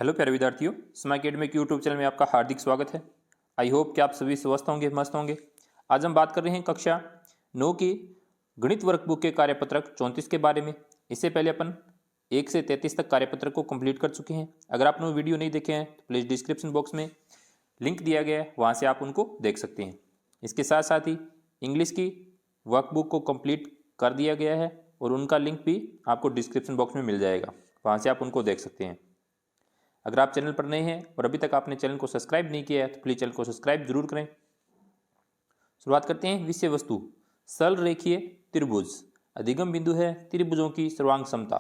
Hello प्यारे विद्यार्थियों, स्मा अकेडमी के यूट्यूब चैनल में आपका हार्दिक स्वागत है। आई होप कि आप सभी स्वस्थ होंगे, मस्त होंगे। आज हम बात कर रहे हैं कक्षा 9 की गणित वर्कबुक के कार्यपत्रक 34 के बारे में। इससे पहले अपन 1 से 33 तक कार्यपत्रक को कंप्लीट कर चुके हैं। अगर आपने वो वीडियो नहीं देखे हैं तो प्लीज़ डिस्क्रिप्शन बॉक्स में लिंक दिया गया है, वहाँ से आप उनको देख सकते हैं। इसके साथ साथ ही इंग्लिश की वर्कबुक को कंप्लीट कर दिया गया है और उनका लिंक भी आपको डिस्क्रिप्शन बॉक्स में मिल जाएगा, वहाँ से आप उनको देख सकते हैं। अगर आप चैनल पर नए हैं और अभी तक आपने चैनल को सब्सक्राइब नहीं किया है तो प्लीज़ चैनल को सब्सक्राइब जरूर करें। शुरुआत करते हैं। विषय वस्तु सरल रेखीय त्रिभुज, अधिगम बिंदु है त्रिभुजों की सर्वांग समता।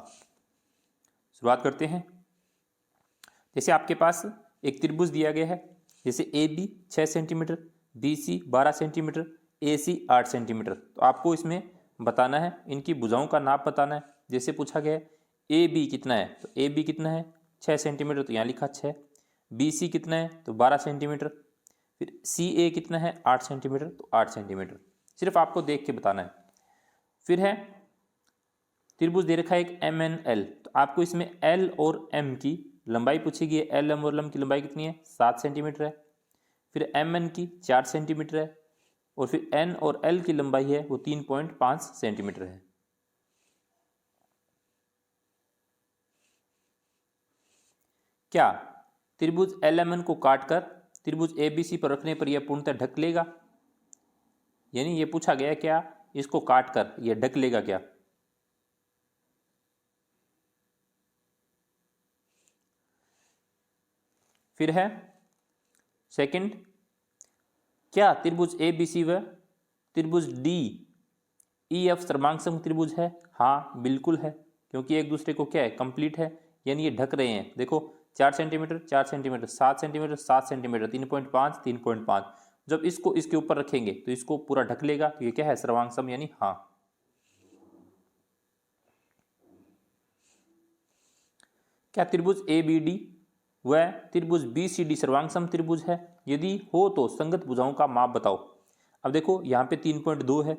शुरुआत करते हैं। जैसे आपके पास एक त्रिभुज दिया गया है, जैसे A B 6 centimetre, B C 12 centimetre, A C 8 centimetre. तो आपको इसमें बताना है, इनकी भुजाओं का नाप बताना है। जैसे पूछा गया है ए बी कितना है, तो ए बी कितना है 6 सेंटीमीटर, तो यहाँ लिखा 6। बी सी कितना है तो 12 सेंटीमीटर। फिर सी ए कितना है 8 सेंटीमीटर, तो 8 सेंटीमीटर। सिर्फ आपको देख के बताना है। फिर है त्रिभुज दे रखा है एक एम एन एल, तो आपको इसमें एल और एम की लंबाई पूछेगी। एल एम और एम की लंबाई कितनी है 7 सेंटीमीटर है। फिर एम एन की 4 सेंटीमीटर है और फिर एन और एल की लंबाई है वो 3.5 सेंटीमीटर है। क्या त्रिभुज एल एम एन को काटकर त्रिभुज ए बी सी पर रखने पर यह पूर्णतः ढक लेगा? यानी ये पूछा गया क्या, इसको काटकर यह ढक लेगा क्या? फिर है सेकंड, क्या त्रिभुज ए बी सी व त्रिभुज डी ई एफ सर्वांग त्रिभुज है? हाँ बिल्कुल है, क्योंकि एक दूसरे को क्या है कंप्लीट है, यानी ये ढक रहे हैं। देखो 4 सेंटीमीटर 4 सेंटीमीटर 7 सेंटीमीटर 7 सेंटीमीटर 3.5 3.5। जब इसको इसके ऊपर रखेंगे तो इसको पूरा ढक लेगा, तो ये क्या है सर्वांग सम, यानी हाँ। क्या त्रिभुज ए बी डी व त्रिभुज बी सी डी सर्वांग सम त्रिभुज है? यदि हो तो संगत भुजाओं का माप बताओ। अब देखो यहाँ पे 3.2 है,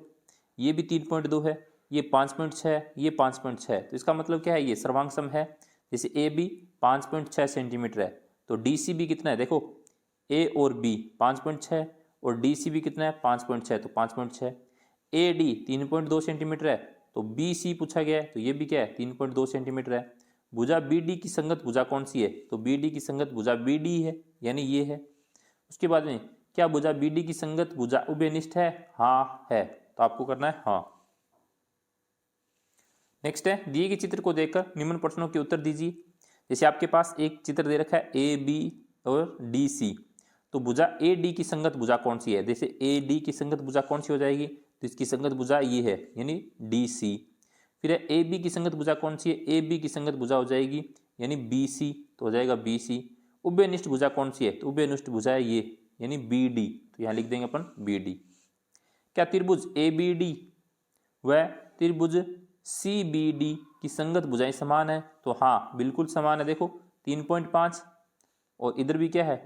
ये भी 3.2 है, ये 5.6, ये 5.6, तो इसका मतलब क्या है ये सर्वांग सम है। जैसे ए बी 5.6 सेंटीमीटर है, तो डी सी बी कितना है, देखो ए और बी 5.6 और डी सी बी कितना है 5.6, तो 5.6। ए डी 3.2 सेंटीमीटर है, तो बी सी पूछा गया है, तो ये भी क्या है 3.2 सेंटीमीटर है। भुजा बी डी की संगत भुजा कौन सी है, तो बी डी की संगत भुजा बी डी है, यानी ये है। उसके बाद में क्या भुजा बी डी की संगत भुजा उभयनिष्ठ है? हाँ है, तो आपको करना है हाँ। नेक्स्ट है, दिए गए चित्र को देखकर निम्न प्रश्नों के उत्तर दीजिए। जैसे आपके पास एक चित्र दे रखा है ए बी और डी सी, तो भुजा ए डी की संगत भुजा कौन सी है? जैसे ए डी की संगत भुजा कौन सी हो जाएगी, तो इसकी संगत भुजा ये है, यानी डी सी। फिर है ए बी की संगत भुजा कौन सी है? ए बी की संगत भुजा हो जाएगी यानी बी सी, तो हो जाएगा बी सी। उभयनिष्ठ भुजा कौन सी है? तो उभयनिष्ठ भुजा है ये, यानी बी डी, तो यहाँ लिख देंगे अपन बी डी। क्या त्रिभुज ए बी डी व त्रिभुज सी बी डी की संगत भुजाएं समान है? तो हाँ बिल्कुल समान है। देखो 3.5 और इधर भी क्या है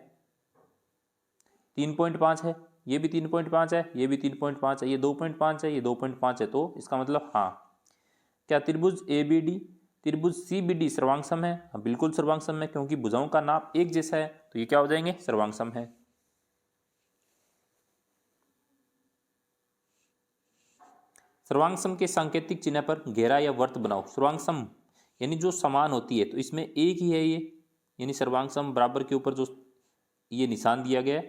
3.5 है, ये भी 3.5 है, ये भी 3.5 है, ये 2.5 है, ये 2.5 है, तो इसका मतलब हाँ। क्या त्रिभुज ए बी डी त्रिभुज सी बी डी सर्वांग सम है? हाँ बिल्कुल सर्वांग सम है, क्योंकि भुजाओं का नाप एक जैसा है, तो ये क्या हो जाएंगे सर्वांग सम है। सर्वांग सम के सांकेतिक चिन्ह पर घेरा या वर्त बनाओ। सर्वांग सम यानी जो समान होती है, तो इसमें एक ही है ये, यानी सर्वांग सम बराबर के ऊपर जो ये निशान दिया गया है,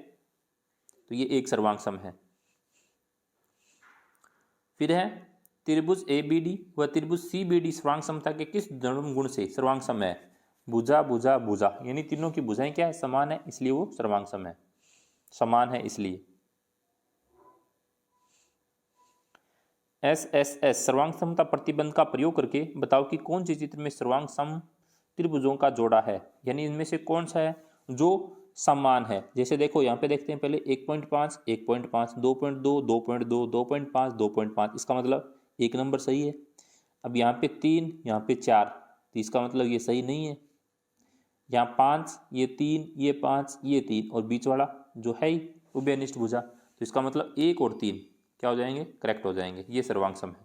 तो ये एक सर्वांग सम है। फिर है त्रिभुज ए बी डी व त्रिभुज सी बी डी सर्वांग समता के किस धर्म गुण से सर्वांग सम है? भुजा भुजा भुजा, यानी तीनों की भुजाएं क्या है समान है, इसलिए वो सर्वांग सम है, समान है इसलिए। एस एस एस सर्वांग समता प्रतिबंध का प्रयोग करके बताओ कि कौन से चित्र में सर्वांग सम त्रिभुजों का जोड़ा है, यानी इनमें से कौन सा है जो समान है। जैसे देखो यहाँ पे देखते हैं पहले 1.5 1.5 2.2 2.2 2.5 2.5, इसका मतलब एक नंबर सही है। अब यहाँ पे 3 यहाँ पे 4, तो इसका मतलब ये सही नहीं है। यहाँ 5 ये 3 ये 5 ये 3 और बीच वाला जो है ही उभयनिष्ठ भुजा, तो इसका मतलब 1 और 3 क्या हो जाएंगे करेक्ट हो जाएंगे, ये सर्वांग सम है।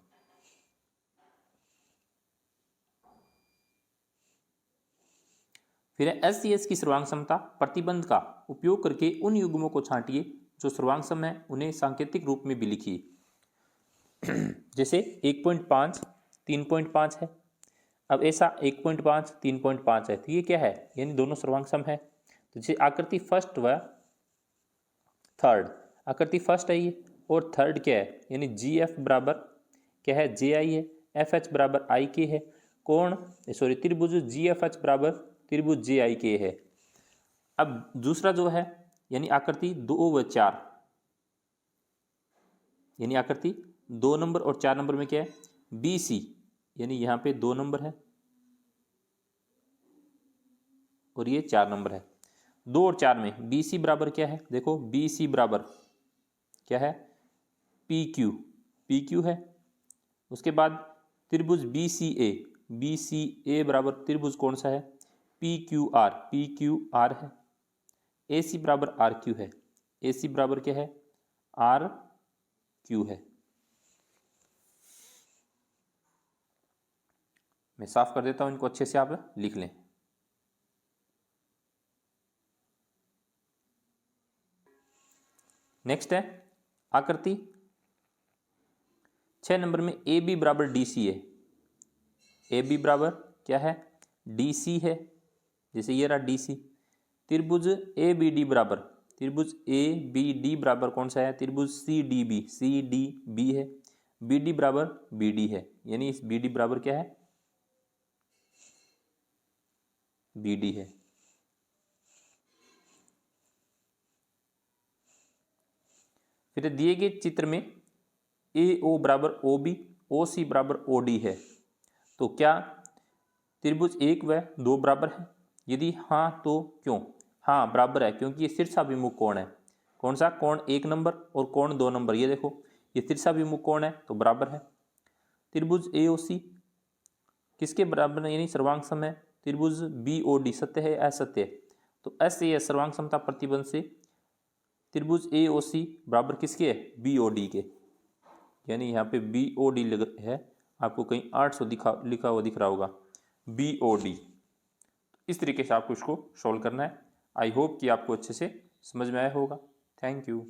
फिर है SCS की सर्वांग समता प्रतिबंध का उपयोग करके उन युग्मों को छांटिए जो सर्वांग सम है, उन्हें सांकेतिक रूप में भी लिखिए। जैसे 1.5 3.5 है। अब ऐसा 1.5 3.5 है, तो ये क्या है, यानी दोनों सर्वांग सम है। तो जैसे आकृति फर्स्ट व थर्ड, आकृति फर्स्ट है ये और थर्ड क्या है, यानी GF बराबर क्या है, JI है, FH बराबर IK है। कोण सॉरी त्रिभुज GFH बराबर त्रिभुज JIK है। अब दूसरा जो है यानी आकृति 2 व 4, यानी आकृति 2 नंबर और 4 नंबर में क्या है, BC, यानी यहाँ पे 2 नंबर है और ये 4 नंबर है। 2 और 4 में BC बराबर क्या है, देखो BC बराबर क्या है, PQ है। उसके बाद त्रिभुज BCA बराबर त्रिभुज कौन सा है, PQR है। AC बराबर RQ है, AC बराबर क्या है, RQ है। मैं साफ कर देता हूं, इनको अच्छे से आप लिख लें। नेक्स्ट है आकृति 6 नंबर में AB बराबर DC है। AB बराबर क्या है, DC है, जैसे ये रहा DC। त्रिभुज ABD बराबर कौन सा है, त्रिभुज CDB है। BD बराबर BD है, यानी इस BD बराबर क्या है, BD है। फिर दिए गए चित्र में AO बराबर OB, OC बराबर OD है, तो क्या त्रिभुज 1 व 2 बराबर है? यदि हाँ तो क्यों? हाँ बराबर है, क्योंकि ये शीर्षाभिमुख कोण है। कौन सा कोण, 1 नंबर और कोण 2 नंबर, ये देखो ये शीर्षाभिमुख कोण है तो बराबर है। त्रिभुज AOC किसके बराबर है, यानी सर्वांग सम है। त्रिभुज BOD सत्य है असत्य है, तो SAS सर्वांग समता प्रतिबंध से त्रिभुज AOC बराबर किसके है, BOD के, यानी यहाँ पे BOD है, आपको कहीं 800 लिखा हुआ दिख रहा होगा, BOD। इस तरीके से आपको इसको सोल्व करना है। आई होप कि आपको अच्छे से समझ में आया होगा। Thank you.